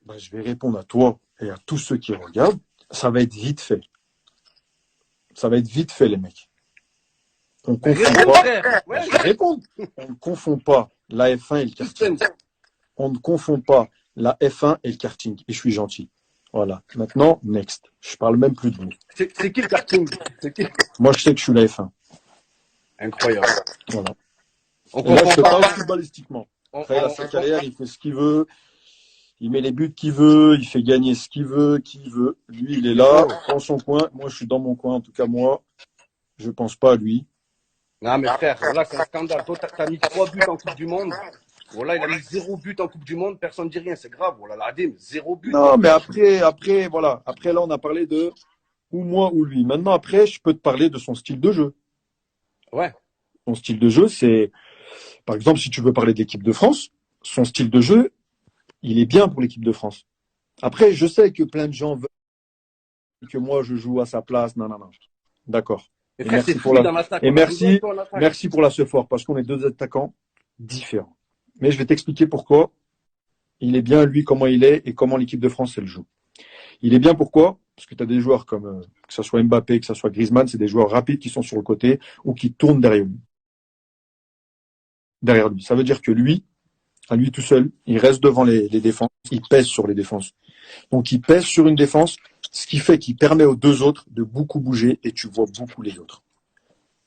Bah, je vais répondre à toi et à tous ceux qui regardent. Ça va être vite fait. Ça va être vite fait, les mecs. On Mais confond réponds, pas. frère. Ouais, Je vais répondre. On ne confond pas la F1 et le karting. suspense. On ne confond pas la F1 et le karting. Et je suis gentil. Voilà. Maintenant, next. Je parle même plus de vous. C'est qui le karting? C'est qui? Moi, je sais que je suis la F1. Incroyable. Voilà. On Et là, je comprend te pas. parle footballistiquement. On, Après, il a on, sa on- carrière, il fait ce qu'il veut. Il met les buts qu'il veut. Il fait gagner ce qu'il veut, qui il veut. Lui, il est là, dans son coin. Moi, je suis dans mon coin. En tout cas, moi, je pense pas à lui. Non, mais frère, voilà, c'est un scandale. Toi, t'as mis 3 buts en Coupe du Monde. Voilà, il a mis 0 but en Coupe du Monde. Personne ne dit rien. C'est grave. Voilà, l'Adim, 0 but, mon Non, mais frère. après, voilà. Après, là, on a parlé de ou moi ou lui. Maintenant, après, je peux te parler de son style de jeu. Ouais. Son style de jeu, c'est, par exemple, si tu veux parler de l'équipe de France, son style de jeu, il est bien pour l'équipe de France. Après, je sais que plein de gens veulent que moi je joue à sa place. Non, non, non. D'accord. Mais Et frère, c'est merci pour fluide la, en attaque. et On a besoin de toi en attaque. merci pour la ce fort parce qu'on est deux attaquants différents. Mais je vais t'expliquer pourquoi il est bien lui, comment il est et comment l'équipe de France elle joue. Il est bien pourquoi? Parce que tu as des joueurs comme que ce soit Mbappé, que ce soit Griezmann, c'est des joueurs rapides qui sont sur le côté ou qui tournent derrière lui. Derrière lui. Ça veut dire que lui, à lui tout seul, il reste devant les défenses, il pèse sur les défenses. Donc il pèse sur une défense, ce qui fait qu'il permet aux deux autres de beaucoup bouger et tu vois beaucoup les autres.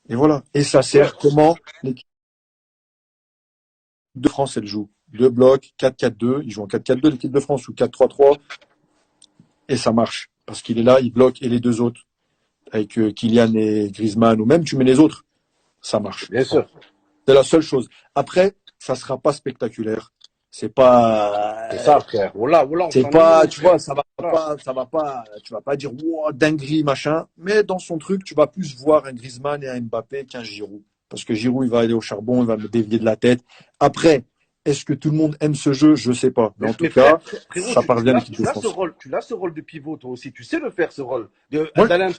Et voilà. Et ça sert comment l'équipe de France elle joue. Deux blocs, 4-4-2, ils jouent en 4-4-2 l'équipe de France ou 4-3-3 et ça marche parce qu'il est là, il bloque et les deux autres avec Kylian et Griezmann ou même tu mets les autres, ça marche. Bien sûr. C'est la seule chose. Après, ça sera pas spectaculaire. C'est pas, C'est ça, frère. Voilà, voilà, on c'est s'en pas, est. tu vois, Voilà. ça va pas, tu vas pas dire, wow, dinguerie, machin. Mais dans son truc, tu vas plus voir un Griezmann et un Mbappé qu'un Giroud. Parce que Giroud, il va aller au charbon, il va me dévier de la tête. Après, est-ce que tout le monde aime ce jeu? Je sais pas. Mais en tout Mais cas, frérot, ça parvient à l'équipe de tu as ce France. rôle, tu as ce rôle de pivot, toi aussi. Tu sais le faire, ce rôle. Moi, D'aller un peu